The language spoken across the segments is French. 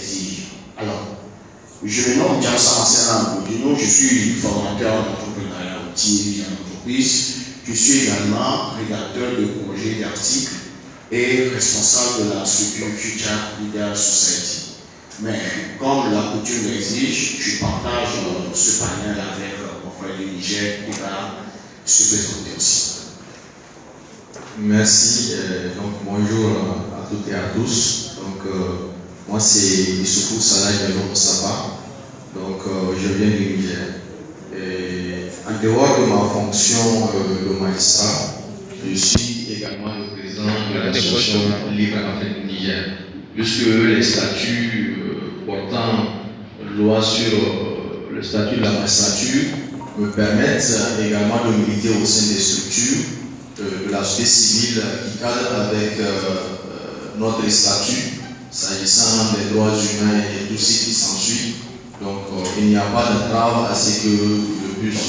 exige. Alors, je me nomme Diansa Massena Boudino, je suis formateur d'entrepreneuriat routier en entreprise. Je suis également rédacteur de projets d'articles et responsable de la structure Future Leader Society. Mais comme la coutume l'exige, je partage ce panel avec mon frère du Niger qui va se présenter aussi. Merci. Donc bonjour à toutes et à tous. Donc moi c'est Issoufou Salah Diallo Saba. Donc je viens du Niger. Et en dehors de ma fonction de magistrat, je suis également le président de l'association Libre Afrique du Niger. Puisque les statuts portant loi sur le statut de la magistrature me permettent également de militer au sein des structures de la société civile qui cadre avec notre statut s'agissant des droits humains et tout ce qui s'ensuit. Donc il n'y a pas d'entrave à ce que je puisse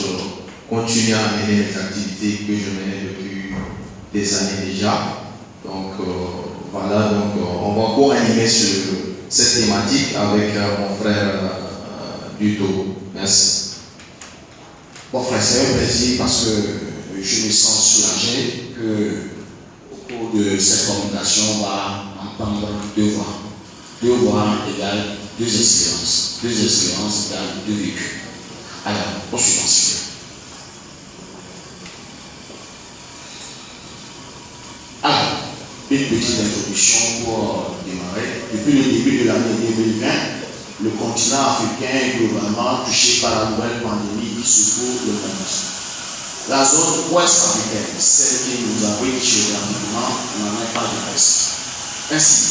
continuer à mener les activités que je menais depuis des années déjà. Donc voilà, donc on va co-animer cette thématique avec mon frère du Togo. Merci. Bon frère, c'est un plaisir parce que je me sens soulagé qu'au cours de cette communication, on va entendre deux voix. Deux voix égale deux expériences. Deux expériences égale deux vécus. Alors, on suit ensuite. Alors, une petite introduction pour démarrer. Depuis le début de l'année 2020, le continent africain est globalement touché par la nouvelle pandémie qui secoue le monde. La zone ouest africaine, celle qui nous abrite géographiquement, n'en est pas de reste. Ainsi,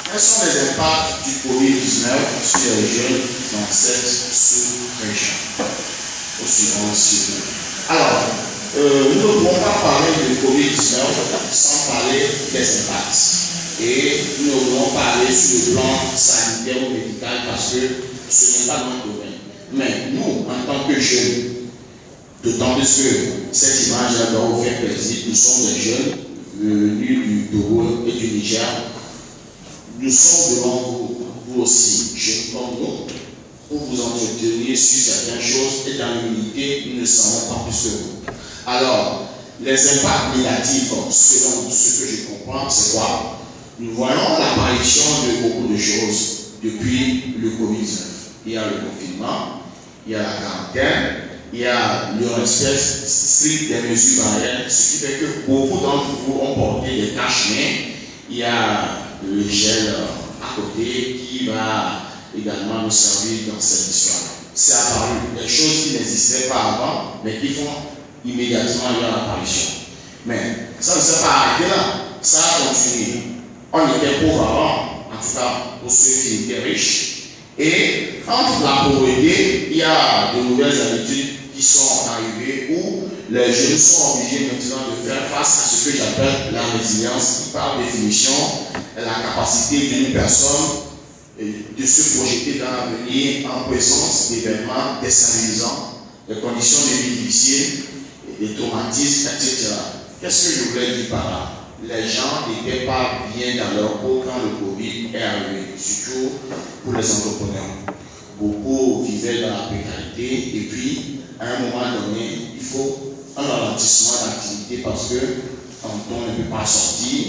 quels sont les impacts du Covid-19 sur les jeunes dans cette sous-région? Au suivant, s'il vous plaît. Alors, nous ne pouvons pas parler de Covid-19 sans parler des impacts. Et nous ne pouvons pas aller sur le plan sanitaire ou médical parce que ce n'est pas notre domaine. Mais nous, en tant que jeunes, d'autant plus que cette image-là doit vous faire plaisir, nous sommes des jeunes venus du Togo et du Niger. Nous sommes devant vous aussi, jeunes comme nous, pour vous entretenir sur certaines choses et dans l'humilité, nous ne savons pas plus que vous. Alors, les impacts négatifs, selon ce que je comprends, c'est quoi? Nous voyons l'apparition de beaucoup de choses depuis le Covid-19. Il y a le confinement, il y a la quarantaine, il y a le respect strict des mesures barrières, ce qui fait que beaucoup d'entre vous ont porté des cache-nez. Il y a le gel à côté qui va également nous servir dans cette histoire. C'est apparu des choses qui n'existaient pas avant, mais qui font immédiatement leur apparition. Mais ça ne s'est pas arrêté là, ça a continué. On était pauvres avant, en tout cas pour ceux qui étaient riches. Et entre la pauvreté, il y a de nouvelles habitudes qui sont arrivées où les jeunes sont obligés maintenant de faire face à ce que j'appelle la résilience, qui par définition est la capacité d'une personne de se projeter dans l'avenir en présence d'événements déstabilisants, de conditions de vie difficiles, des traumatismes, etc. Qu'est-ce que je voulais dire par là? Les gens n'étaient pas bien dans leur peau quand le Covid est arrivé, surtout pour les entrepreneurs. Beaucoup vivaient dans la précarité et puis, à un moment donné, il faut un ralentissement d'activité parce que tantôt on ne peut pas sortir,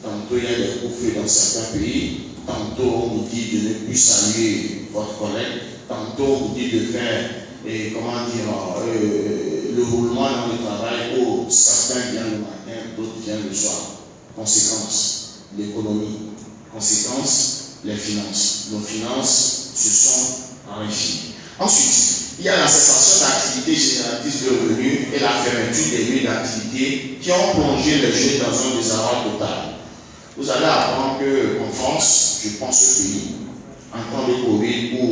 tantôt il y a des coups-feux dans certains pays, tantôt on vous dit de ne plus saluer votre collègue, tantôt on vous dit de faire, le roulement dans le travail où certains viennent le matin, d'autres viennent le soir. Conséquence, l'économie. Conséquence, les finances. Nos finances se sont enrichies. Ensuite, il y a la cessation d'activités génératrices de revenus et la fermeture des lieux d'activité qui ont plongé les jeunes dans un désarroi total. Vous allez apprendre qu'en France, je pense ce pays, en temps de Covid, où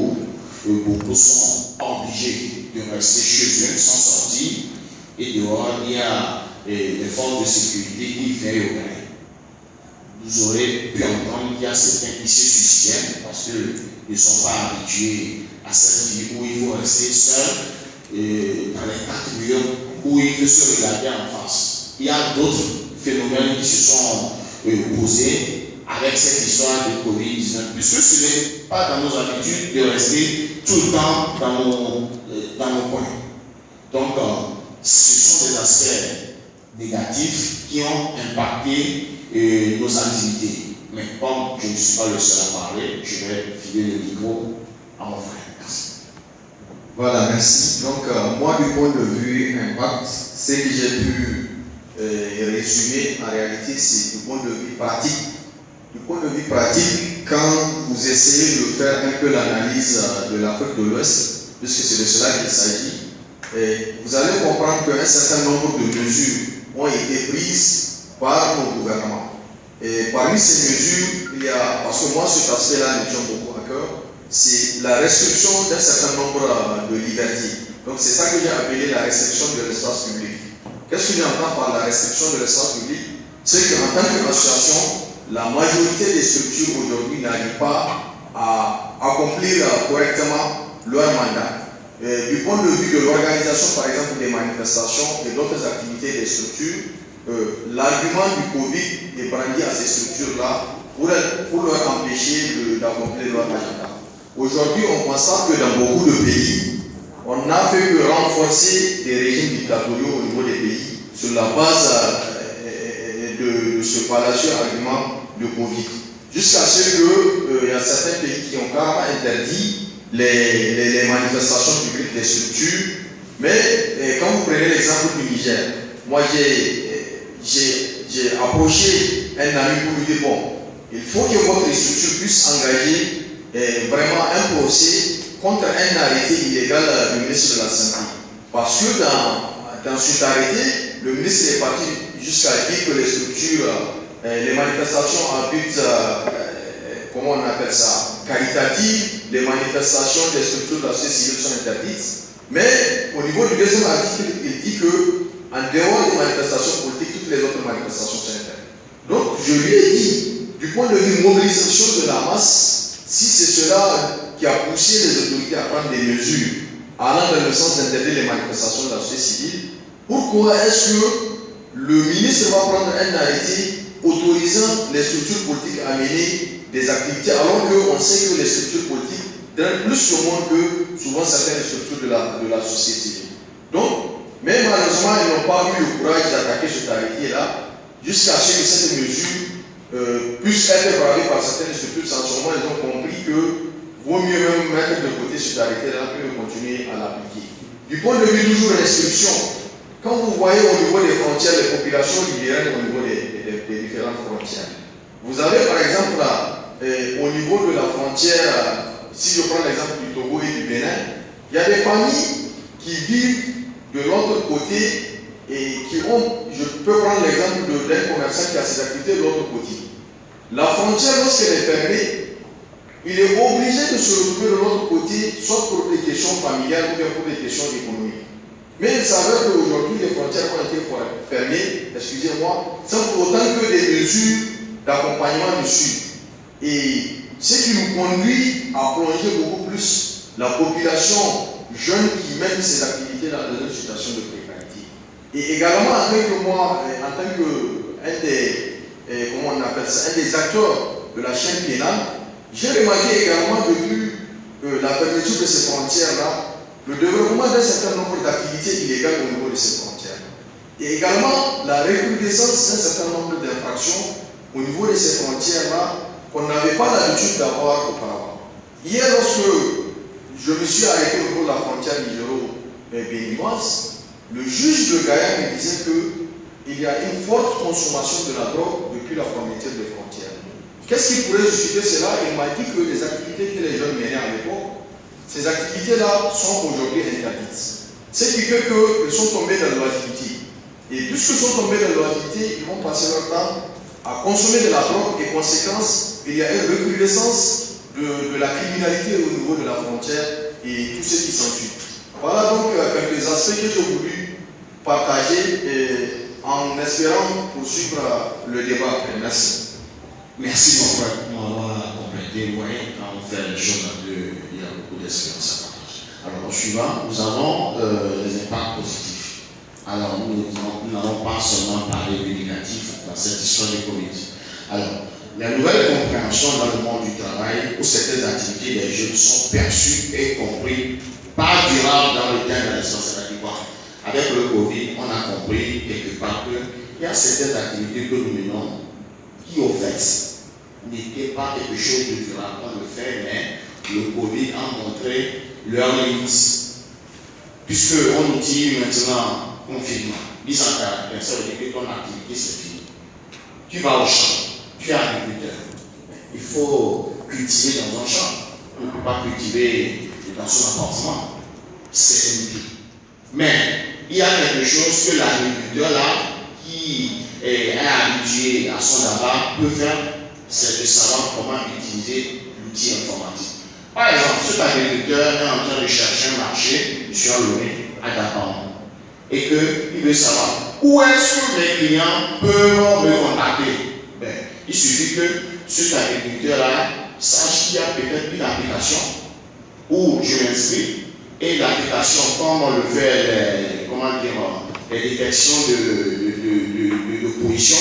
beaucoup sont obligés de rester chez eux sans sortir, et dehors, il y a les forces de sécurité qui veillent au grain. Vous aurez pu entendre qu'il y a certains qui se suicident parce qu'ils ne sont pas habitués à cette vie où il faut rester seul dans les 4 murs, où il faut se regarder en face. Il y a d'autres phénomènes qui se sont posés avec cette histoire de Covid-19, puisque ce n'est pas dans nos habitudes de rester tout le temps dans nos coins. Donc, ce sont des aspects négatifs qui ont impacté nos activités. Mais comme je ne suis pas le seul à parler, je vais filer le micro à mon frère. Merci. Voilà, merci. Donc, moi, du point de vue impact, ce que j'ai pu résumer, en réalité, c'est du point de vue pratique. Du point de vue pratique, quand vous essayez de faire un peu l'analyse de l'Afrique de l'Ouest, puisque c'est de cela qu'il s'agit, vous allez comprendre qu'un certain nombre de mesures ont été prises par nos gouvernements. Et parmi ces mesures, il y a, parce que moi cet aspect-là me tient beaucoup à cœur, c'est la restriction d'un certain nombre de libertés. Donc c'est ça que j'ai appelé la restriction de l'espace public. Qu'est-ce que j'entends par la restriction de l'espace public? C'est qu'en tant qu'association, la majorité des structures aujourd'hui n'arrivent pas à accomplir correctement leur mandat. Du point de vue de l'organisation, par exemple, des manifestations et d'autres activités des structures, l'argument du Covid est brandi à ces structures-là pour leur empêcher d'accomplir leur agenda. Aujourd'hui, on constate que dans beaucoup de pays, on n'a fait que renforcer des régimes dictatoriaux au niveau des pays sur la base de ce fallacieux argument de Covid. Jusqu'à ce qu'il y a certains pays qui ont carrément interdit les manifestations publiques des structures. Mais quand vous prenez l'exemple du Niger, moi j'ai approché un ami pour lui dire bon, il faut que votre structure puisse engager vraiment un procès contre un arrêté illégal du ministre de la Santé. Parce que dans cet arrêté, le ministre est parti jusqu'à dire que les structures, les manifestations à but, comment on appelle ça, caritatives, les manifestations des structures de la société civile sont interdites. Mais au niveau du deuxième article, il dit que en dehors des manifestations politiques, toutes les autres manifestations sont interdites. Donc je lui ai dit, du point de vue mobilisation de la masse, si c'est cela qui a poussé les autorités à prendre des mesures allant dans le sens d'interdire les manifestations de la société civile, pourquoi est-ce que le ministre va prendre un arrêté autorisant les structures politiques à mener des activités alors qu'on sait que les structures politiques drainent plus le monde que souvent certaines structures de la société civile. Donc, mais malheureusement, ils n'ont pas eu le courage d'attaquer cet arrêté-là jusqu'à ce que cette mesure puisse être bravée par certaines structures. Sans ils ont compris que vaut mieux même mettre de côté cet arrêté-là que de continuer à l'appliquer. Du point de vue toujours restriction, quand vous voyez au niveau des frontières les populations libérales au niveau des différentes frontières, vous avez par exemple là, au niveau de la frontière, si je prends l'exemple du Togo et du Bénin, il y a des familles qui vivent de l'autre côté et qui ont, je peux prendre l'exemple d'un commerçant qui a ses activités de l'autre côté. La frontière, lorsqu'elle est fermée, il est obligé de se retrouver de l'autre côté, soit pour des questions familiales ou bien pour des questions économiques. Mais il s'avère qu'aujourd'hui, les frontières ont été fermées, excusez-moi, sans pour autant que des mesures d'accompagnement ne suivent. Et ce qui nous conduit à plonger beaucoup plus la population jeune qui mène ses activités dans une situation de précarité. Et également, en tant que moi, en tant qu'un des acteurs de la chaîne pénale, j'ai remarqué également depuis la fermeture de ces frontières-là, le développement d'un certain nombre d'activités illégales au niveau de ces frontières. Et également la recrudescence d'un certain nombre d'infractions au niveau de ces frontières-là qu'on n'avait pas l'habitude d'avoir auparavant. Hier, lorsque je me suis arrêté au niveau de la frontière nigéro-béninoise, le juge de Gaïa me disait qu'il y a une forte consommation de la drogue depuis la fermeture des frontières. Qu'est-ce qui pourrait justifier cela? Il m'a dit que les activités que les jeunes menaient à l'époque, ces activités-là sont aujourd'hui interdites. Ce qui fait qu'ils sont tombés dans l'oisiveté. Et puisqu'ils sont tombés dans l'oisiveté, ils vont passer leur temps à consommer de la drogue et conséquence, il y a une recrudescence de la criminalité au niveau de la frontière et tout ce qui s'ensuit. Voilà donc quelques aspects que j'ai voulu partager en espérant poursuivre le débat. Merci. Merci mon frère pour m'avoir complété. Oui, quand on fait les choses à deux, il y a beaucoup d'expérience à partager. Alors, au suivant, nous avons les impacts positifs. Alors, nous n'allons pas seulement parler du négatif dans cette histoire du Covid. Alors, la nouvelle compréhension dans le monde du travail où certaines activités des jeunes sont perçues et comprises pas durables dans le temps de la licence. C'est-à-dire quoi? Avec le Covid, on a compris quelque part qu'il y a certaines activités que nous menons qui, au fait, n'étaient pas quelque chose de durable. On le fait, mais le Covid a montré leurs limites. Puisqu'on nous dit maintenant confinement, mise en caractère, ça veut dire que ton activité c'est fini. Tu vas au champ, tu es agriculteur. Il faut cultiver dans un champ. On ne peut pas cultiver dans son appartement. C'est limité. Mais il y a quelque chose que l'agriculteur là, qui est habitué à son abat, peut faire, c'est de savoir comment utiliser l'outil informatique. Par exemple, cet agriculteur est en train de chercher un marché sur Lomé à Dakar et qu'il veut savoir où est-ce que mes clients peuvent me contacter. Il suffit que cet agriculteur-là sache qu'il y a peut-être une application où je m'inscris et l'application, comme on le fait, les détections de position,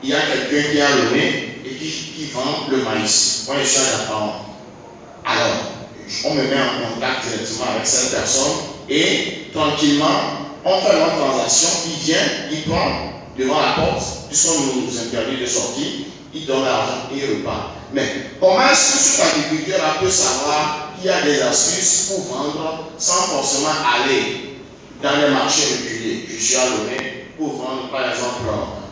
il y a quelqu'un qui a Lomé et qui vend le maïs. Moi, je suis à Dakar. Alors, on me met en contact directement avec cette personne et tranquillement, on fait une transaction, il vient, il prend devant la porte, puisqu'on nous interdit de sortir, il donne l'argent et il repart. Mais comment est-ce que cet agriculteur peut savoir qu'il y a des astuces pour vendre sans forcément aller dans les marchés reculés? Je suis à Lomé pour vendre par exemple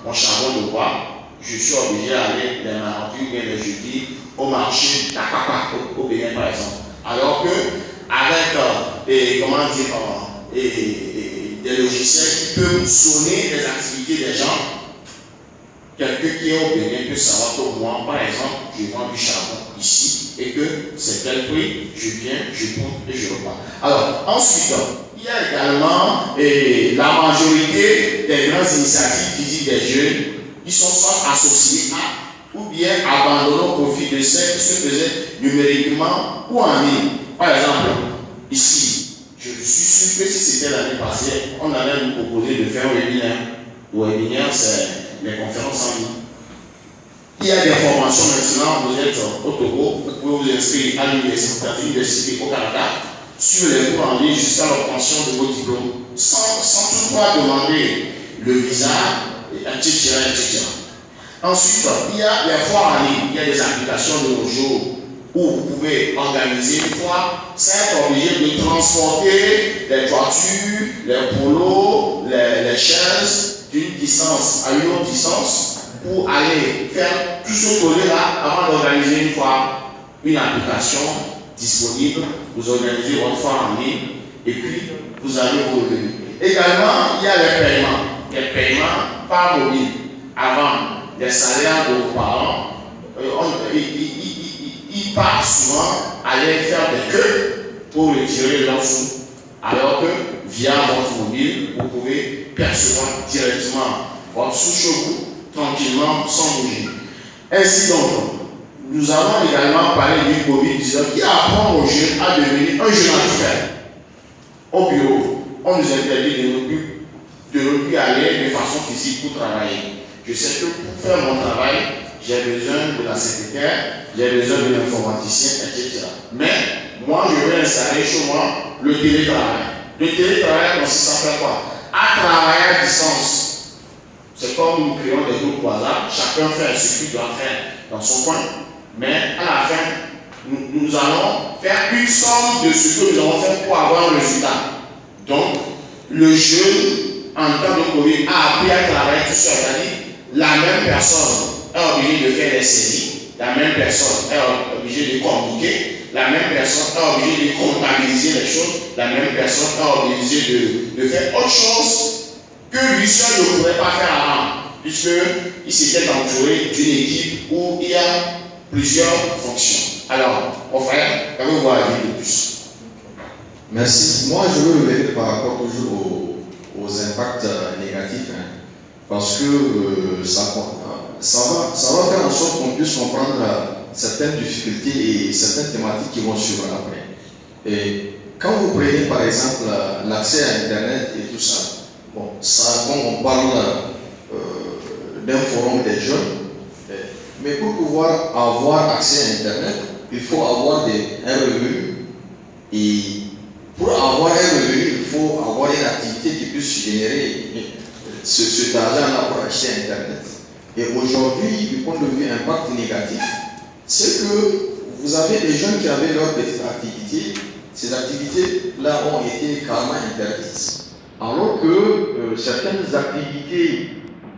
mon charbon de bois. Je suis obligé d'aller les mardis ou les jeudis au marché d'Akapa, au Bénin par exemple. Alors que avec des logiciels qui peuvent sonner les activités des gens, quelqu'un qui est au Bénin peut savoir que moi, par exemple, je vends du charbon ici et que c'est tel prix, je viens, je prends et je repars. Alors, ensuite, il y a également la majorité des grandes initiatives physiques des jeunes qui sont soit associés à ou bien abandonnés au profit de celles qui se faisaient numériquement ou en ligne. Par exemple, ici, je suis sûr que si c'était l'année passée, on allait nous proposer de faire un webinaire. Le webinaire, c'est les conférences en ligne. Il y a des formations maintenant, vous êtes au Togo, vous pouvez vous inscrire à l'université au Canada sur les cours en ligne jusqu'à l'obtention de vos diplômes, sans toutefois demander le visa, etc. Ensuite, il y a les foires en ligne, il y a des applications de nos jours où vous pouvez organiser une foire sans être obligé de transporter les toitures, les polos, les chaises d'une distance à une autre distance pour aller faire tout ce volet-là avant d'organiser une foire. Une application disponible, vous organisez votre foire en ligne et puis vous avez vos revenus. Également, il y a les paiements par mobile. Avant, les salaires de vos parents, ils partent souvent aller faire des queues pour retirer leurs sous. Alors que via votre mobile, vous pouvez percevoir directement votre sous chez vous, tranquillement, sans bouger. Ainsi donc, nous avons également parlé du Covid-19 qui apprend aux jeunes à devenir un jeune affaire. Au bureau, on nous interdit de ne plus aller de façon physique pour travailler. Je sais que pour faire mon travail, j'ai besoin de la secrétaire, j'ai besoin de l'informaticien, etc. Mais moi, je vais installer chez moi le télétravail. Le télétravail consiste à faire quoi? À travailler à distance. C'est comme nous créons des groupes WhatsApp, chacun fait ce qu'il doit faire dans son coin. Mais à la fin, nous allons faire une somme de ce que nous avons fait pour avoir un résultat. Donc, le jeune, en temps de Covid, a appris à travailler tout seul. C'est-à-dire, la même personne est obligée de faire les saisies, la même personne est obligée de communiquer, la même personne est obligée de comptabiliser les choses, la même personne est obligée de faire autre chose que lui seul ne pourrait pas faire avant, puisqu'il s'était entouré d'une équipe où il y a plusieurs fonctions. Alors, mon frère, qu'avez-vous à dire de plus? Merci. Moi, je veux revenir par rapport toujours aux impacts négatifs, parce que ça va faire en sorte qu'on puisse comprendre certaines difficultés et certaines thématiques qui vont suivre après. Et quand vous prenez par exemple l'accès à Internet et tout ça, bon, ça, quand on parle d'un forum des jeunes, Mais pour pouvoir avoir accès à Internet, il faut avoir un revenu. Et pour avoir un revenu, il faut avoir une activité qui puisse générer cet argent-là pour acheter Internet. Et aujourd'hui, du point de vue impact négatif, c'est que vous avez des jeunes qui avaient leur petite activité. Ces activités-là ont été carrément interdites. Alors que certaines activités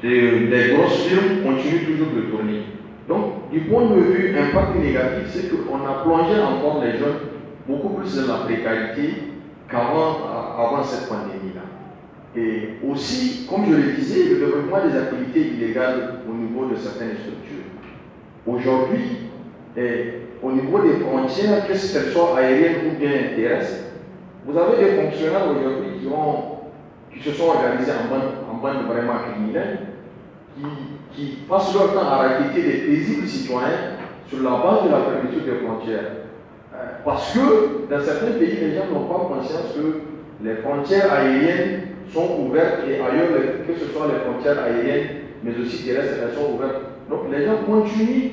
des grosses firmes continuent toujours de tourner. Donc, du point de vue impact négatif, c'est qu'on a plongé encore les jeunes beaucoup plus dans la précarité qu'avant cette pandémie-là. Et aussi, comme je le disais, le développement des activités illégales au niveau de certaines structures. Aujourd'hui, au niveau des frontières, qu'elles soient aériennes ou bien terrestres, vous avez des fonctionnaires aujourd'hui qui se sont organisés en bande vraiment criminelle, qui passent leur temps à raqueter des paisibles citoyens sur la base de la fermeture des frontières. Parce que dans certains pays, les gens n'ont pas conscience que les frontières aériennes sont ouvertes et ailleurs, que ce soit les frontières aériennes, mais aussi terrestres, elles sont ouvertes. Donc les gens continuent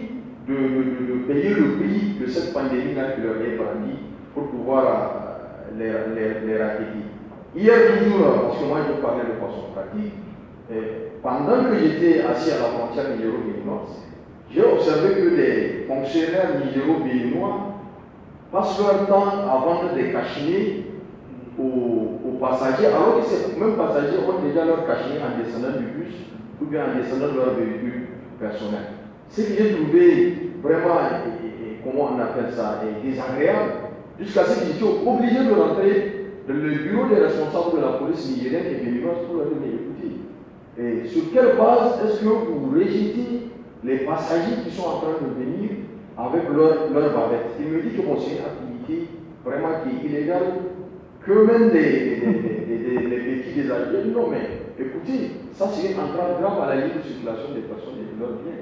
de payer le prix de cette pandémie-là qui leur est brandie pour pouvoir les raqueter. Hier toujours, parce que moi je parlais de façon pratique, pendant que j'étais assis à la frontière nigéro-béninoise, j'ai observé que les fonctionnaires nigéro-béninois passent leur temps à vendre des cachinets aux passagers, alors que ces mêmes passagers ont déjà leur cachinet en descendant du bus ou bien en descendant de leur véhicule personnel. Ce que j'ai trouvé vraiment, comment on appelle ça, désagréable, jusqu'à ce que j'étais obligé de rentrer dans le bureau des responsables de la police nigérienne et béninoise pour leur donner écouter. Et sur quelle base est-ce que vous rejetez les passagers qui sont en train de venir avec leur bavette? Il me dit que c'est une activité vraiment qui est illégale, que même les petits désagréables. Non, mais écoutez, ça c'est une entrave grave à la libre circulation des personnes et de leurs biens.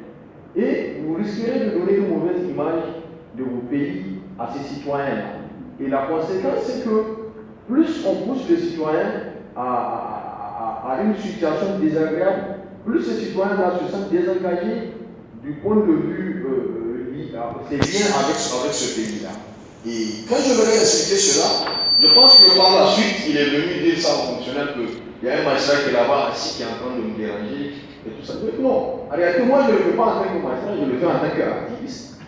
Et vous risquerez de donner une mauvaise image de vos pays à ces citoyens. Et la conséquence, c'est que plus on pousse les citoyens à une situation désagréable, plus ces citoyens-là se sentent désengagés du point de vue ses liens avec ce pays-là. Et quand je leur ai expliqué cela, je pense que par la suite, il est venu dire ça aux fonctionnaires qu'il y a un magistrat qui est là-bas assis qui est en train de me déranger et tout ça. Mais non, en réalité, moi je ne le fais pas en tant que magistrat, je le fais en tant qu'activiste,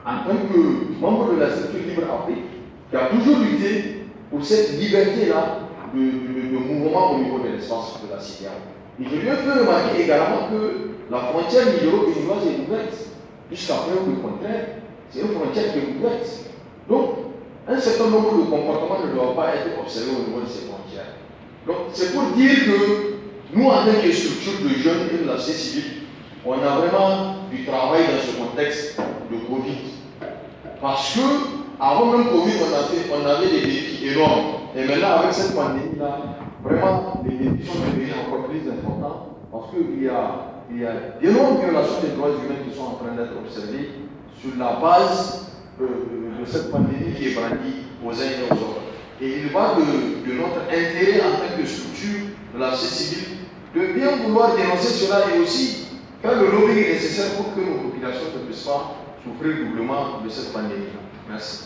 en tant que membre de la structure Libre Afrique, qui a toujours lutté pour cette liberté-là de mouvement au niveau de l'espace de la CEDEAO. Et je lui ai fait remarquer également que la frontière nigéro-béninoise est ouverte. Jusqu'à preuve du contraire, c'est une frontière qui est ouverte. Donc, un certain nombre de comportements ne doivent pas être observés au niveau de ces frontières. Donc, c'est pour dire que nous, en tant que structure de jeunes et de la société civile, on a vraiment du travail dans ce contexte de Covid. Parce que, avant même Covid, on avait des défis énormes. Et maintenant, avec cette pandémie-là, vraiment, les défis sont devenus encore plus importants. Parce qu'il y a d'énormes violations des droits humains qui sont en train d'être observées sur la base de cette pandémie qui est brandie aux uns et aux autres. Et il va de notre intérêt en tant que structure de la société civile de bien vouloir dénoncer cela et aussi faire le lobbying nécessaire pour que nos populations ne puissent pas souffrir doublement de cette pandémie. Merci.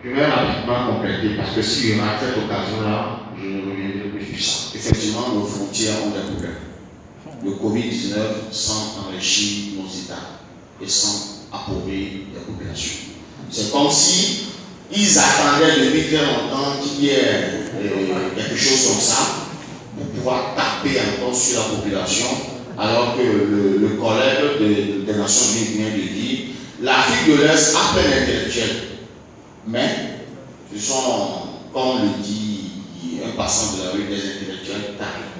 Je vais rapidement compléter parce que s'il y aura cette occasion-là, je ne reviendrai plus sur ça. Effectivement, nos frontières ont des problèmes. Le Covid-19 sans enrichir nos États et sans appauvrir les populations. C'est comme si ils attendaient depuis très longtemps qu'il y ait quelque chose comme ça pour pouvoir taper encore sur la population, alors que le collègue des Nations Unies vient de dire l'Afrique de l'Est a plein d'intellectuels, mais ce sont, comme le dit un passant de la rue, des intellectuels tarés.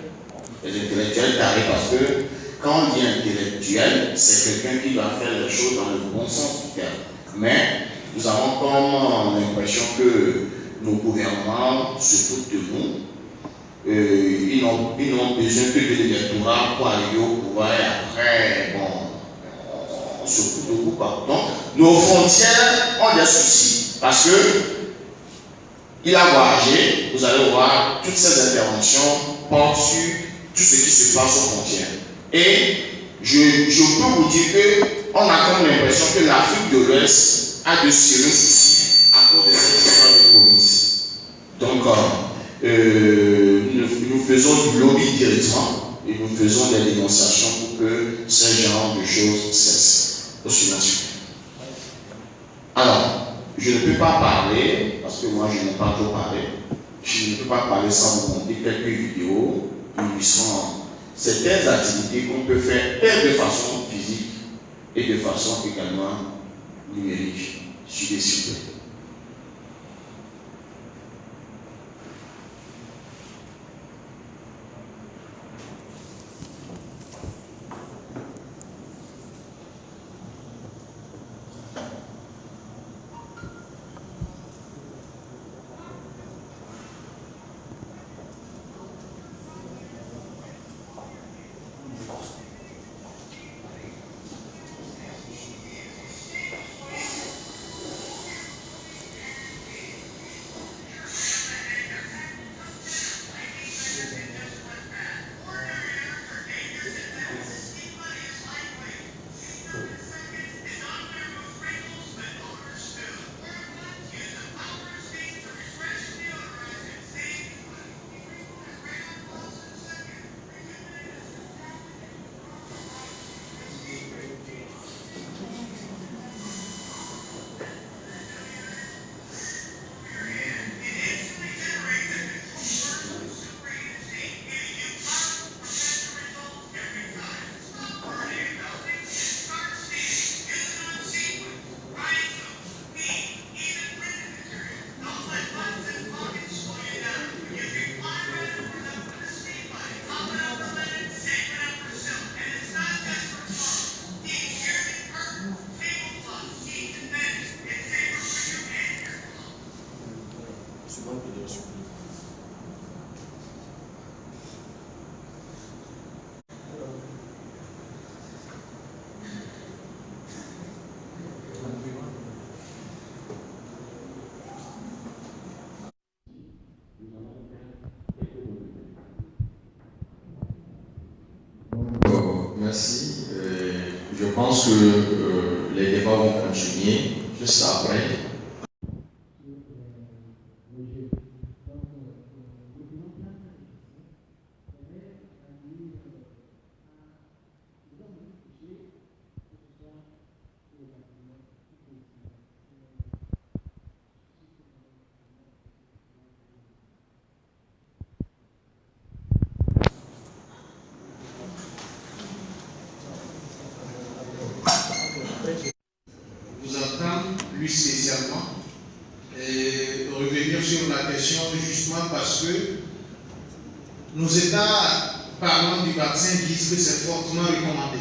Les intellectuels tarés parce que quand on dit intellectuel, c'est quelqu'un qui va faire les choses dans le bon sens du terme. Mais nous avons comme l'impression que nos gouvernements se foutent de nous. Ils n'ont besoin que de l'électorat pour arriver au pouvoir et après, bon, on se fout de vous. Donc, nos frontières ont des soucis parce que il a voyagé, vous allez voir, toutes ces interventions portent sur tout ce qui se passe aux frontières. Et je peux vous dire on a comme l'impression que l'Afrique de l'Ouest a de sérieux soucis à cause de cette histoire de province. Donc, nous faisons du lobby directement et nous faisons des dénonciations pour que ce genre de choses cessent. Au suivant. Alors, je ne peux pas parler, parce que moi je n'ai pas trop parlé, je ne peux pas parler sans vous montrer quelques vidéos illustrant certaines activités qu'on peut faire de façon physique et de façon également numérique sur des sites web. Merci. Je pense que les débats vont continuer juste après. Vous entendre, lui spécialement, et revenir sur la question justement parce que nos États parlant du vaccin disent que c'est fortement recommandé.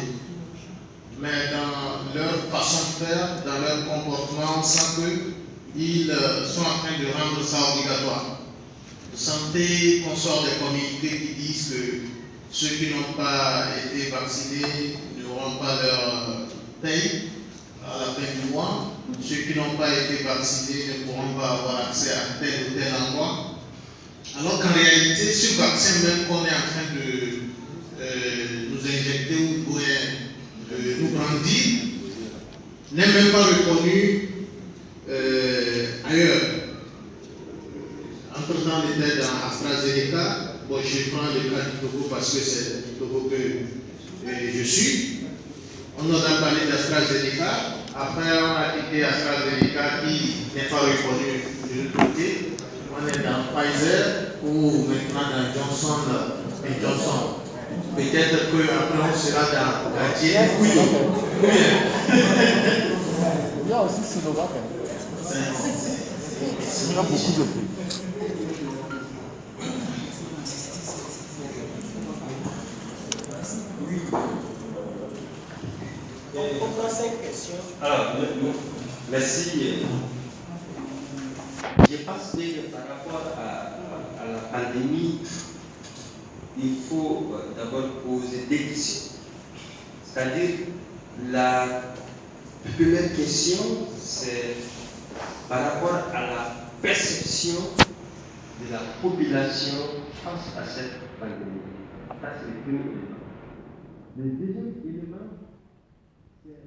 Mais dans leur façon de faire, dans leur comportement, on sent qu'ils sont en train de rendre ça obligatoire. Vous sentez qu'on sort des communiqués qui disent que ceux qui n'ont pas été vaccinés n'auront pas leur paye à la fin du mois. Ceux qui n'ont pas été vaccinés ne pourront pas avoir accès à tel ou tel endroit. Alors qu'en réalité, ce vaccin même qu'on est en train de nous injecter ou de nous brandir n'est même pas reconnu ailleurs. Entre-temps, on était dans AstraZeneca. Bon, je prends le cas du Togo parce que c'est du Togo que je suis. On nous a parlé d'AstraZeneca. Après, on a quitté AstraZeneca qui n'est pas reconnu de l'autre côté. On est dans Pfizer ou maintenant dans Johnson et Johnson. Peut-être qu'après on sera dans Gatier. Oui. Il y a aussi Sinovac. Il y a beaucoup de prix. Pourquoi cette question? Alors, merci. Je pense que par rapport à la pandémie, il faut d'abord poser des questions. C'est-à-dire, la première question, c'est par rapport à la perception de la population face à cette pandémie. Ça, c'est le premier élément. Le deuxième élément, c'est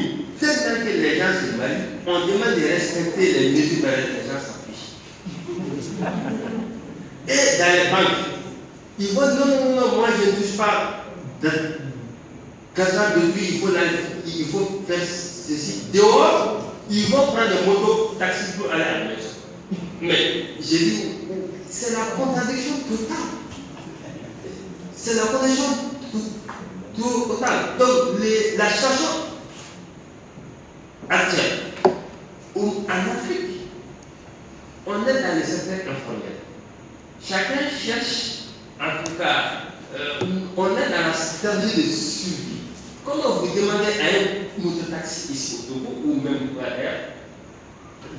pandémie, tellement que les gens se marient, on demande de respecter les mesures barrières, les gens s'affichent. Et dans les banques, ils vont non, moi je ne touche pas de gazon de vie, il faut faire ceci. Dehors, ils vont prendre des motos, taxis pour aller à la maison. Mais j'ai dit, c'est la contradiction totale. C'est la contradiction totale. Donc, la situation actuelle, en Afrique, on est dans les secteurs informels. Chacun cherche, en tout cas, on est dans la stratégie de survie. Comment vous demandez à un mototaxi ici au Togo ou même ailleurs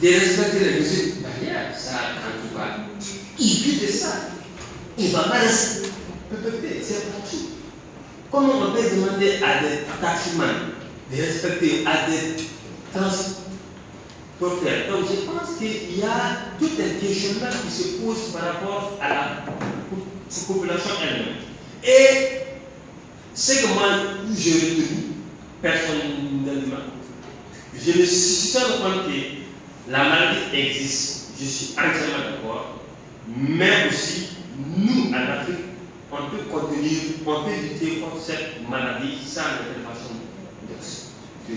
de respecter les mesures barrières, ça, en tout cas, il vit de ça. Il ne va pas respecter, c'est partout. Comment on peut demander à des taximans de respecter, à des transporteurs? Donc je pense qu'il y a tout un questionnement qui se pose par rapport à la population elle-même. Et ce que moi j'ai retenu personnellement, je me suis rendu compte que la maladie existe, je suis entièrement d'accord, mais aussi nous en Afrique, on peut contenir, on peut lutter contre cette maladie sans l'intervention de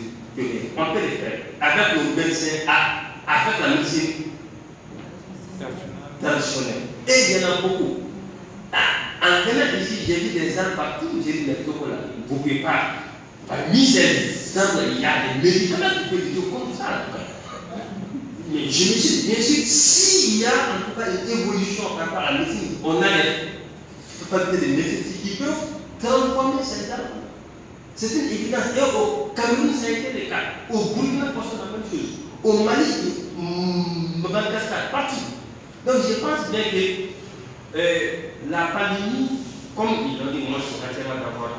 on peut le faire avec nos médecins, avec la médecine traditionnelle. Et il y en a beaucoup. En venant ici, j'ai vu des arbres partout, j'ai dit, mais vous ne pouvez pas. Parmi ces arbres, il y a des médicaments qui peuvent lutter comme ça. Mais je me suis dit, bien sûr, s'il y a en tout cas une évolution par rapport à la médecine, on a des facultés de médecine qui peuvent transformer ces arbres. C'est une évidence. Et au Cameroun, ça a été le cas. Au Burkina Faso, la même chose. Au Mali, au Madagascar, partout. Donc je pense bien que la pandémie, comme ils l'ont dit, moi je suis entièrement d'accord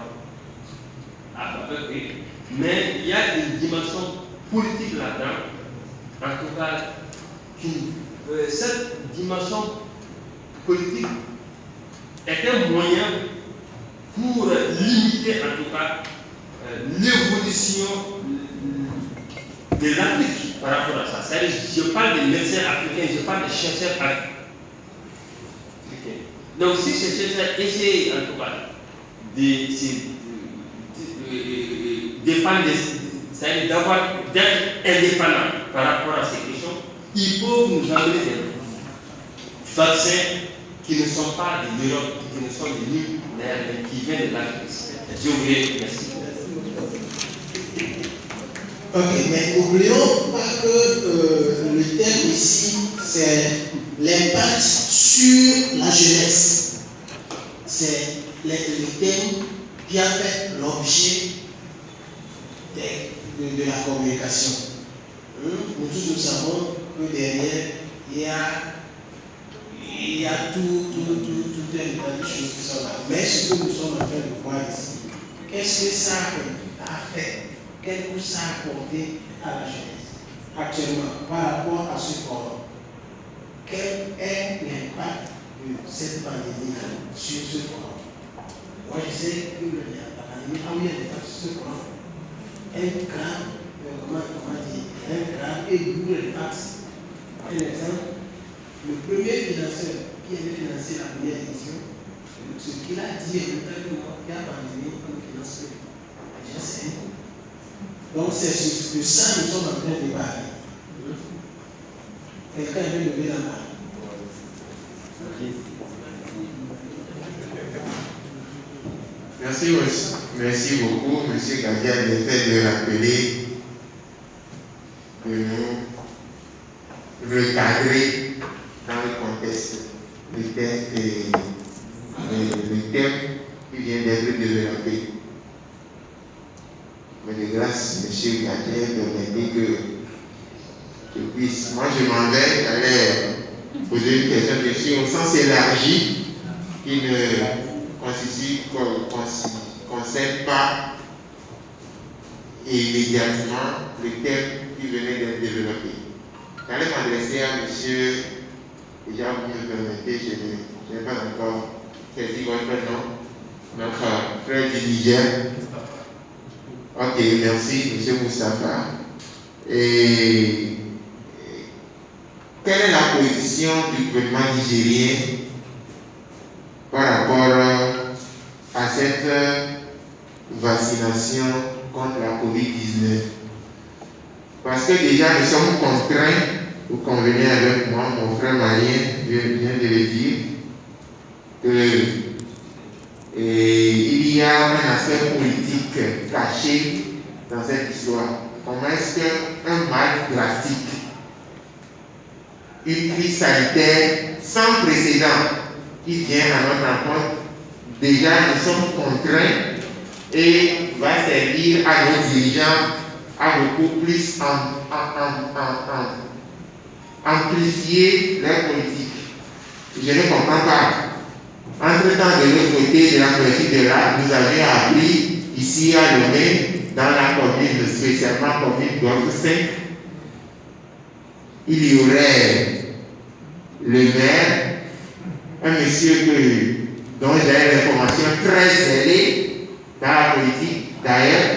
avec eux, mais il y a une dimension politique là-dedans. En tout cas, cette dimension politique est un moyen pour limiter en tout cas l'évolution de l'Afrique par rapport à ça. C'est-à-dire, je parle des médecins africains, je parle des chercheurs africains. Donc si ces chercheurs essayent en tout cas c'est-à-dire d'être indépendants par rapport à ces questions, ils peuvent nous amener des vaccins qui ne sont pas de l'Europe, qui ne sont de nulle part, mais qui viennent de l'Afrique. Je vous remercie. Ok, mais n'oublions pas que le thème ici, c'est l'impact sur la jeunesse. C'est le thème qui a fait l'objet de la communication. Nous tous nous savons que derrière, il y a tout un tas de choses qui sont là. Mais ce que nous sommes en train de voir ici, qu'est-ce que ça a fait? Quel coup ça a apporté à la jeunesse actuellement par rapport à ce forum? Quel est l'impact de cette pandémie sur ce forum? Moi je sais que la pandémie a eu un impact sur ce forum. Un grand et lourd impact. Un exemple, le premier financeur qui avait financé la première édition, ce qu'il a dit est notamment qu'il y a pandémie, on ne finance plus. Je sais. Donc c'est de ça que nous sommes en train de parler. Quelqu'un veut lever la main. Merci beaucoup, M. Gadia, de fait de rappeler de nous recadrer dans le contexte du thème qui vient d'être développé. Mais de grâce, M. Gadia, permettez que je puisse. Moi, je m'en vais aller poser une question, bien sûr, au sens élargi, qui ne concerne pas immédiatement le thème qui venait d'être développé. J'allais m'adresser à monsieur, déjà vous me permettez, je n'ai pas encore saisi votre nom, notre frère du Niger. Ok, merci, M. Moustapha. Et quelle est la position du gouvernement nigérien par rapport à cette vaccination contre la COVID-19? Parce que déjà, nous sommes contraints, vous convenez avec moi, mon frère Marien vient de le dire, qu'il y a un aspect politique caché dans cette histoire. Comment est-ce qu'un mal drastique, une crise sanitaire sans précédent qui vient à notre rencontre, déjà nous sommes contraints et va servir à nos dirigeants à beaucoup plus amplifier leur politique. Je ne comprends pas. Entre-temps, de l'autre côté de la politique de l'art, nous avions appris ici à Lomé, dans la commune, spécialement commune Golfe 5, il y aurait le maire, un monsieur dont j'ai l'information très zélée dans la politique d'ailleurs,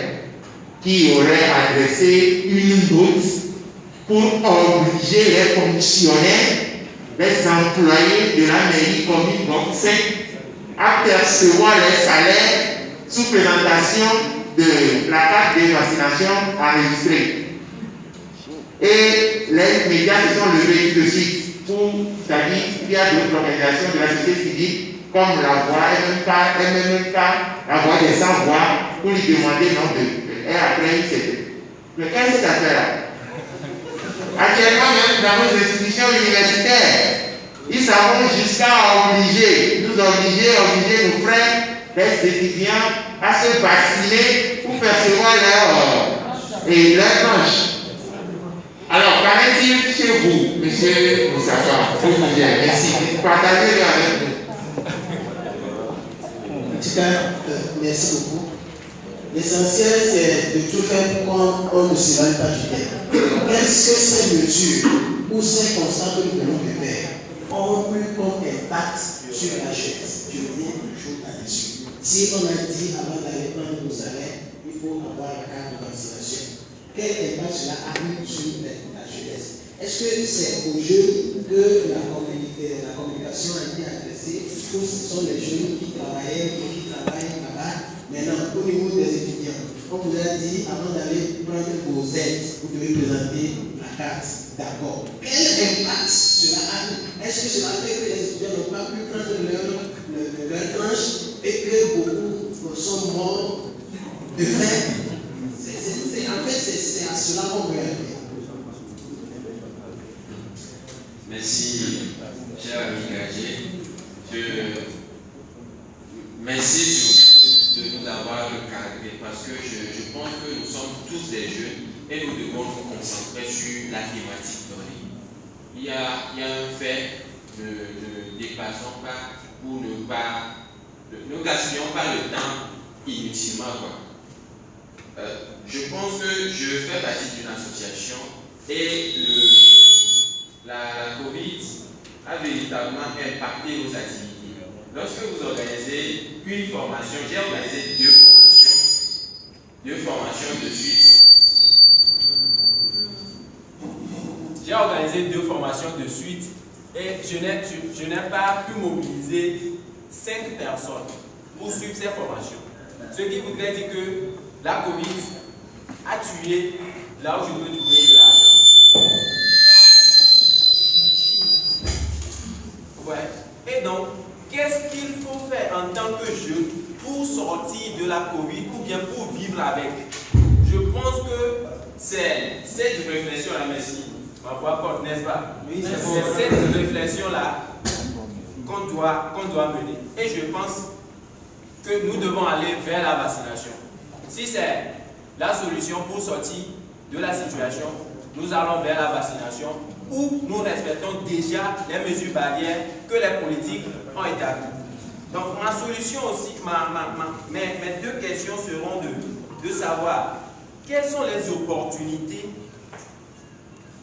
qui aurait adressé une note pour obliger les fonctionnaires, les employés de la mairie commune Golfe 5 à percevoir les salaires sous présentation de la carte de vaccination enregistrée. Et les médias se sont levés tout de suite pour, c'est-à-dire qu'il y a d'autres organisations de la société civile comme la Voix, MMK, la Voix des sans-voix, pour lui demander non de. Et après, il s'est. Mais qu'est-ce que c'est affaire-là? Actuellement, même dans nos institutions universitaires, ils s'avont jusqu'à obliger nos frères, les étudiants, à se vacciner pour percevoir leur tranche. Alors, qu'en est-il chez vous, M. Moustapha? Merci. Partagez-le avec nous. En tout cas, merci beaucoup. L'essentiel, c'est de tout faire pour qu'on ne s'éloigne pas du terme. Est-ce que ces mesures ou ces constats que nous venons de faire ont eu comme impact sur la jeunesse? Je reviens toujours là-dessus. Si on a dit avant d'aller prendre nos salaires, il faut avoir la carte de vaccination, quel impact cela a eu sur la jeunesse? Est-ce que c'est aux jeunes que la communication a été adressée, ou ce sont les jeunes qui travaillaient et qui travaillent là-bas? Maintenant, au niveau des étudiants, on vous a dit avant d'aller prendre vos aides, vous devez présenter la carte. D'accord. Quel impact cela a? Est-ce que cela fait que les étudiants n'ont pas pu prendre leur tranche et que beaucoup sont morts de faim? En fait, c'est à cela qu'on veut aller. Merci, cher ami Gadget. Merci surtout de nous avoir recadré parce que je pense que nous sommes tous des jeunes et nous devons nous concentrer sur la thématique donnée. Il y a un fait, ne dépassons pas ou ne gaspillons pas le temps inutilement. Je pense que je fais partie d'une association et la COVID a véritablement impacté nos activités. Lorsque vous organisez une formation, j'ai organisé deux formations de suite. J'ai organisé 2 formations de suite et je n'ai pas pu mobiliser 5 personnes pour suivre ces formations. Ce qui voudrait dire que la COVID a tué là où je peux trouver de l'argent. Ouais. Et donc, qu'est-ce qu'il faut faire en tant que jeune pour sortir de la COVID ou bien pour vivre avec? Je pense que c'est cette réflexion-là, merci. Ma voix porte, n'est-ce pas? Oui, c'est cette réflexion-là qu'on doit mener. Et je pense que nous devons aller vers la vaccination. Si c'est la solution pour sortir de la situation, nous allons vers la vaccination où nous respectons déjà les mesures barrières que les politiques ont établies. Donc ma solution aussi, mes 2 questions seront de savoir quelles sont les opportunités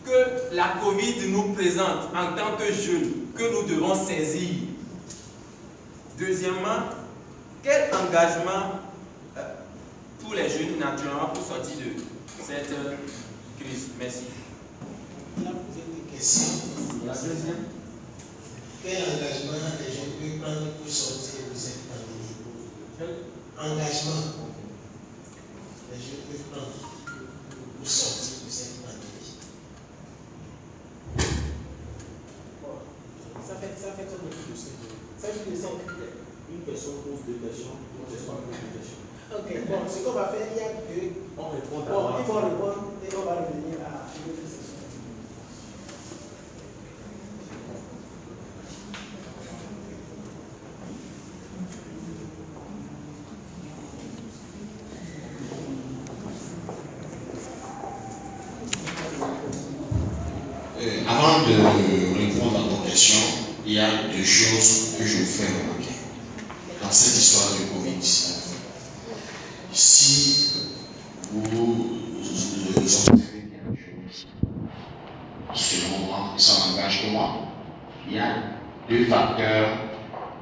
que la COVID nous présente en tant que jeunes, que nous devons saisir. Deuxièmement, quel engagement tous les jeunes naturellement pour sortir de cette crise. Merci. Là, vous avez des questions. La deuxième. Quel engagement les jeunes peuvent prendre pour sortir de cette pandémie? Quel engagement les jeunes peuvent prendre pour sortir de cette pandémie? Bon, ça fait ça fait beaucoup de choses. Ça veut dire une personne pose deux questions, une personne pose deux questions. Ok, bon, ce qu'on va faire, il y a deux. On répond d'abord. Bon, il faut répondre et on va revenir à une autre session. Avant de répondre à vos questions, il y a deux choses que je vous fais remarquer dans cette histoire de Covid-19. Si vous observez bien les choses, selon moi, et ça n'engage que moi, il y a deux facteurs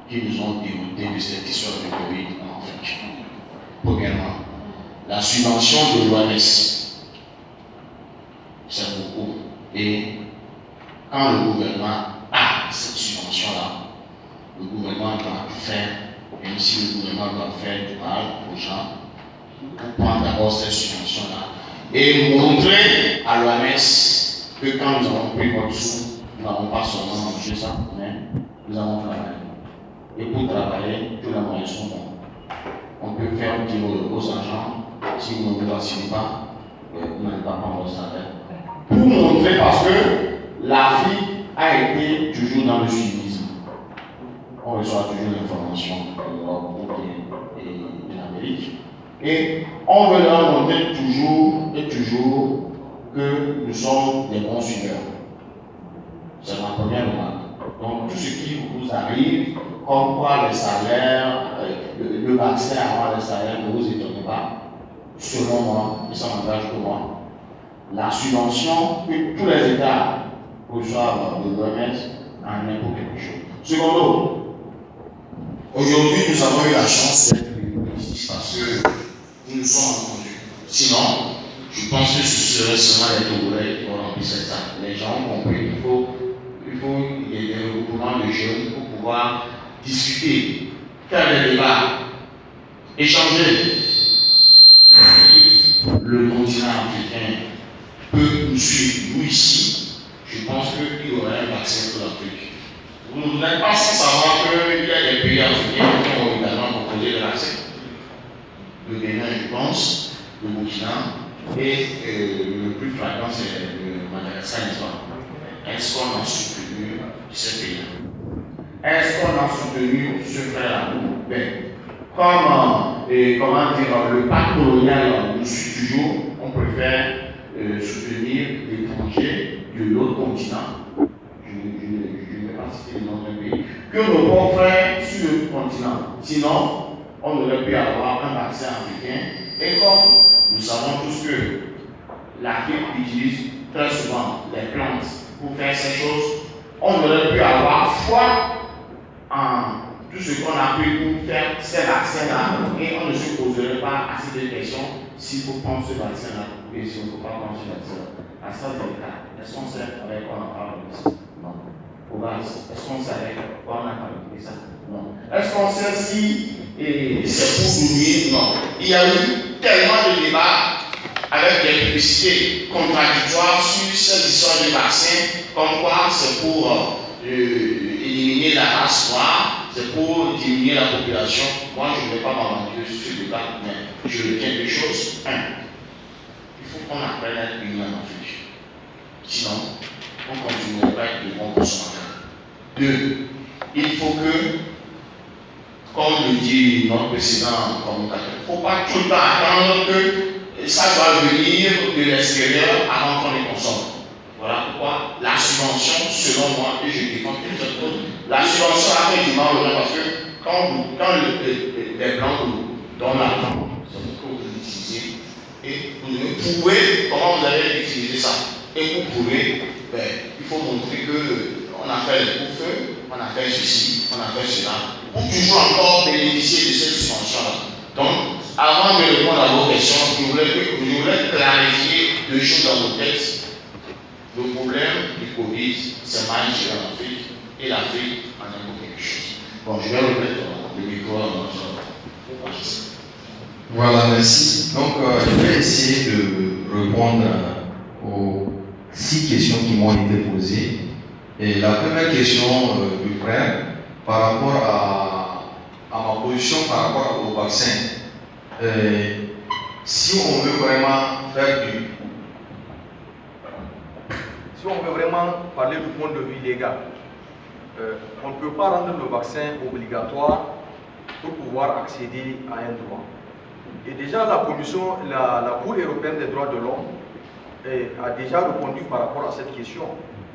qui nous ont dérouté de cette histoire de Covid en Afrique. Premièrement, la subvention de l'OMS, c'est beaucoup. Et quand le gouvernement a cette subvention-là, le gouvernement doit faire, même si le gouvernement doit faire du mal aux gens, pour prendre d'abord cette subvention-là et montrer à l'OMS que quand nous avons pris votre sou, nous n'avons pas seulement mangé ça, mais nous avons travaillé. Et pour travailler, tous les moyens sont bons. On peut faire dire aux agents, si vous ne vous vaccinez pas, vous n'allez pas prendre votre salaire. Pour montrer, parce que l'Afrique a été toujours dans le suivisme. On reçoit toujours l'information de l'Europe et de l'Amérique. Et on veut leur montrer toujours et toujours que nous sommes des bons suiveurs. C'est ma première remarque. Donc tout ce qui vous arrive, comme quoi les salaires, le vaccin avant les salaires, ne vous étonnez pas. Selon moi, et ça m'engage que moi, la subvention que tous les États reçoivent de l'OMS en est pour quelque chose. Secondo, aujourd'hui nous avons eu la chance d'être ici parce que nous nous sommes entendus. Sinon, je pense que ce serait seulement les Togolais qui vont remplir cette salle. Les gens ont compris qu'il faut des regroupements de jeunes pour pouvoir discuter, faire des débats, échanger. Le continent africain peut nous suivre, nous ici. Je pense qu'il y aurait un vaccin pour l'Afrique. Vous n'êtes pas sans savoir qu'il y a des pays africains qui ont également proposé le vaccin. Le Bénin, je pense, le Burkina, et le plus flagrant, c'est le Madagascar, n'est-ce pas? Est-ce qu'on a soutenu ce pays-là? Est-ce qu'on a soutenu ce frère-là? Ben, comme, comment dire, le pacte colonial nous suit toujours, on préfère soutenir les projets de l'autre continent. Je ne vais pas citer le nom d'un pays, que nos bons frères sur le continent. Sinon, on aurait pu avoir un vaccin africain. Et comme nous savons tous que l'Afrique utilise très souvent les plantes pour faire ces choses, on aurait pu avoir foi en tout ce qu'on a pu pour faire ces vaccins-là et on ne se poserait pas assez de questions s'il faut prendre ce vaccin-là et si on ne peut pas prendre ce vaccin-là. À ça, c'est le cas. Est-ce qu'on sait avec quoi on a parlé de ça? Non. Est-ce qu'on sait avec quoi on a parlé de ça? Non. Est-ce qu'on sait si c'est pour nous nuire? Non. Il y a eu tellement de débats avec des publicités contradictoires sur cette histoire de vaccin, comme quoi c'est pour éliminer la race noire, c'est pour diminuer la population. Moi, je ne vais pas m'aventurer sur ce débat, mais je retiens deux choses. Un, il faut qu'on apprenne à être unis en Afrique. Sinon, on ne continuera pas à être de bons consommateurs. Deux, il faut que, comme le dit notre précédent communicateur, il ne faut pas tout le temps attendre que ça doit venir de l'extérieur avant qu'on les consomme. Voilà pourquoi la subvention, selon moi, et je défends toute cette chose, la subvention a fait du mal aux gens parce que quand les blancs vous donnent l'argent, c'est pour que vous l'utilisez et vous devez prouver comment vous allez utiliser ça. Et pour prouver, il faut montrer qu'on a fait le coup-feu, on a fait ceci, on a fait cela, pour toujours encore bénéficier de cette subvention-là. Donc, avant de répondre à vos questions, je voulais clarifier deux choses dans vos textes. Le problème du Covid, c'est mal géré en Afrique, et l'Afrique en a quelque chose. Bon, je vais remettre le micro à notre. Voilà, merci. Donc, je vais essayer de répondre aux 6 questions qui m'ont été posées. Et la première question du frère, par rapport à ma position par rapport au vaccin. Si on veut vraiment parler du point de vue légal, on ne peut pas rendre le vaccin obligatoire pour pouvoir accéder à un droit. Et déjà la Cour européenne des droits de l'homme a déjà répondu par rapport à cette question,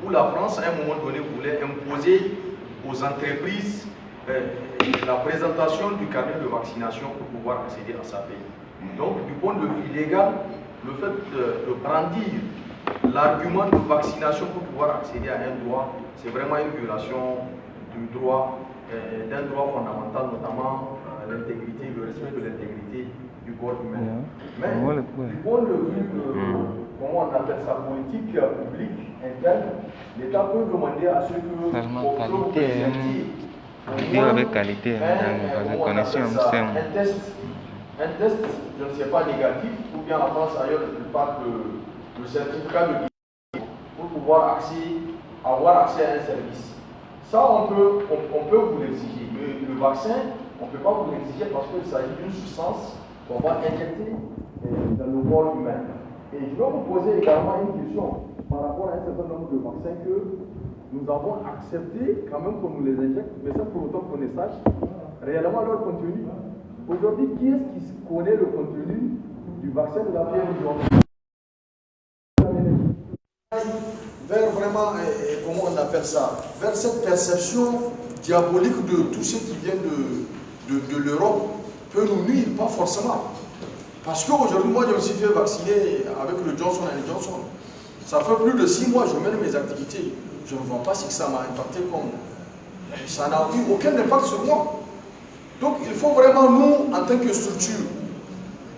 où la France à un moment donné voulait imposer aux entreprises la présentation du carnet de vaccination pour pouvoir accéder à sa pays. Donc du point de vue légal, le fait de brandir l'argument de vaccination pour pouvoir accéder à un droit, c'est vraiment une violation du droit, d'un droit fondamental, notamment l'intégrité, le respect de l'intégrité du corps humain. Mais du point de vue, comment on appelle ça, politique publique interne, l'État peut demander à ceux un test, je ne sais pas, négatif, ou bien en France ailleurs, il parle de certificat de guérison pour pouvoir avoir accès à un service. Ça, on peut vous l'exiger. Mais le vaccin, on ne peut pas vous l'exiger parce qu'il s'agit d'une substance qu'on va injecter dans le corps humain. Et je vais vous poser également une question par rapport à un certain nombre de vaccins que nous avons accepté quand même qu'on nous les injecte, mais ça pour autant qu'on ne sache réellement leur contenu. Aujourd'hui, qui est-ce qui connaît le contenu du vaccin de la fièvre jaune? Vers vraiment, comment on appelle ça, vers cette perception diabolique de tout ce qui vient de l'Europe peut nous nuire, pas forcément. Parce qu'aujourd'hui, moi, je me suis fait vacciner avec le Johnson & Johnson. Ça fait plus de 6 mois que je mène mes activités. Je ne vois pas si ça m'a impacté comme... Ça n'a eu aucun impact sur moi. Donc, il faut vraiment, nous, en tant que structure,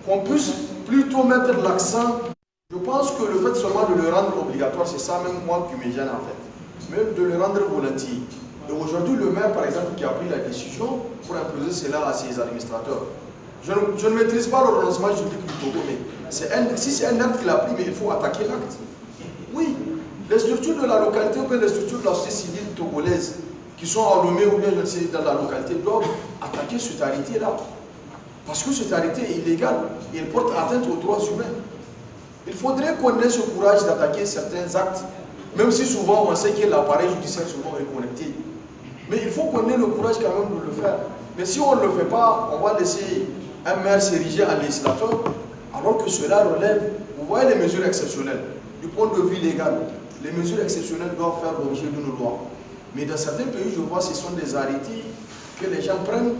qu'on puisse plutôt mettre l'accent. Je pense que le fait seulement de le rendre obligatoire, c'est ça même moi qui me gêne en fait. Même de le rendre volontiers. Et aujourd'hui, le maire, par exemple, qui a pris la décision pour imposer cela à ses administrateurs. Je ne maîtrise pas le renoncement juridique du Togo, mais si c'est un acte qu'il a pris, mais il faut attaquer l'acte. Oui, les structures de la localité ou bien les structures de la société civile togolaise qui sont à Lomé ou bien je ne sais, dans la localité doivent attaquer cette arrêté-là. Parce que cette arrêté est illégale et elle porte atteinte aux droits humains. Il faudrait qu'on ait ce courage d'attaquer certains actes, même si souvent on sait que l'appareil judiciaire souvent est connecté. Mais il faut qu'on ait le courage quand même de le faire. Mais si on ne le fait pas, on va laisser un maire s'ériger en législateur, alors que cela relève, vous voyez les mesures exceptionnelles. Du point de vue légal, les mesures exceptionnelles doivent faire l'objet d'une loi. Mais dans certains pays, je vois, ce sont des arrêtés que les gens prennent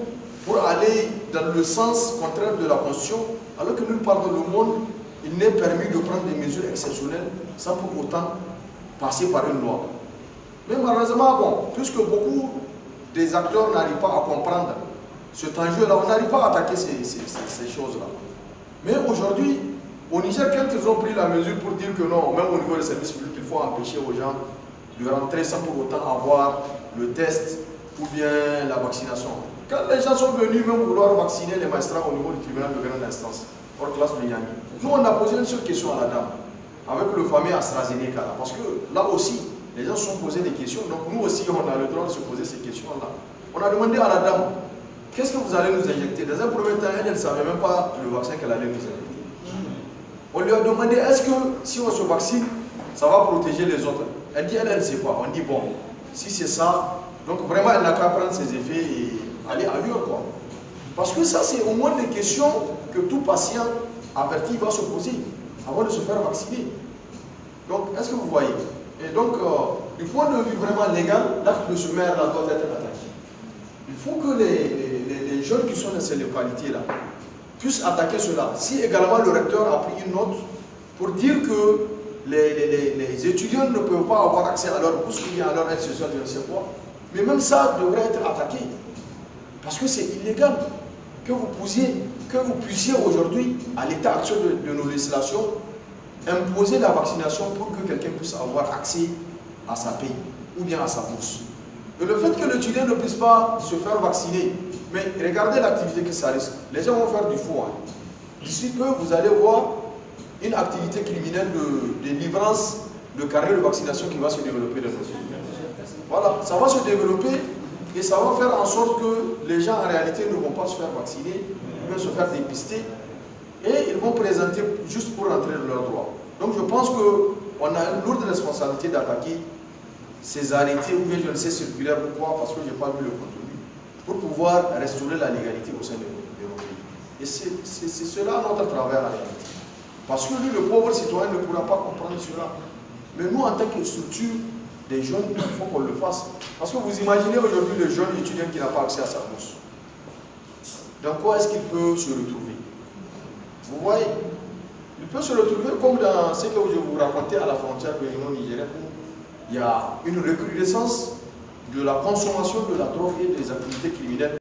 pour aller dans le sens contraire de la Constitution, alors que nulle part dans le monde, il n'est permis de prendre des mesures exceptionnelles sans pour autant passer par une loi. Mais malheureusement, bon, puisque beaucoup des acteurs n'arrivent pas à comprendre cet enjeu-là, on n'arrive pas à attaquer ces choses-là. Mais aujourd'hui, au Niger, quand ils ont pris la mesure pour dire que non, même au niveau des services publics, il faut empêcher aux gens de rentrer sans pour autant avoir le test ou bien la vaccination. Quand les gens sont venus même vouloir vacciner les magistrats au niveau du tribunal de grande instance, hors classe de Niamey, nous on a posé une seule question à la dame, avec le fameux AstraZeneca, là, parce que là aussi, les gens se sont posés des questions, donc nous aussi on a le droit de se poser ces questions-là. On a demandé à la dame, qu'est-ce que vous allez nous injecter? Dans un premier temps, elle ne savait même pas le vaccin qu'elle allait nous injecter. On lui a demandé, est-ce que si on se vaccine, ça va protéger les autres? Elle dit, elle ne sait pas. On dit, bon, si c'est ça, donc vraiment, elle n'a qu'à prendre ses effets et aller ailleurs, quoi. Parce que ça, c'est au moins des questions que tout patient averti va se poser avant de se faire vacciner. Donc, est-ce que vous voyez? Et donc, du point de vue vraiment légal, l'acte de ce maire-là doit être attaqué. Il faut que les jeunes qui sont dans ces localités-là puissent attaquer cela. Si également le recteur a pris une note pour dire que les étudiants ne peuvent pas avoir accès à leur bourse ou à leur aide sociale, je ne sais quoi, mais même ça devrait être attaqué. Parce que c'est illégal que vous posiez que vous puissiez aujourd'hui, à l'état actuel de nos législations, imposer la vaccination pour que quelqu'un puisse avoir accès à sa paye ou bien à sa bourse. Et le fait que l'étudiant ne puisse pas se faire vacciner, mais regardez l'activité que ça risque. Les gens vont faire du faux. D'ici peu, vous allez voir une activité criminelle de livrance de carnet de vaccination qui va se développer dans notre pays. Voilà, ça va se développer et ça va faire en sorte que les gens en réalité ne vont pas se faire vacciner, ils vont se faire dépister et ils vont présenter juste pour rentrer dans leurs droits. Donc je pense qu'on a une lourde responsabilité d'attaquer ces arrêtés ou bien je ne sais circulaires pourquoi, parce que je n'ai pas vu le contenu, pour pouvoir restaurer la légalité au sein de nos pays. Et c'est cela notre travail en réalité. Parce que lui, le pauvre citoyen, ne pourra pas comprendre cela. Mais nous, en tant que structure des jeunes, il faut qu'on le fasse. Parce que vous imaginez aujourd'hui le jeune étudiant qui n'a pas accès à sa bourse. Dans quoi est-ce qu'il peut se retrouver? Vous voyez? Il peut se retrouver comme dans ce que je vous racontais à la frontière bénino-nigérienne, où il y a une recrudescence de la consommation de la drogue et des activités criminelles.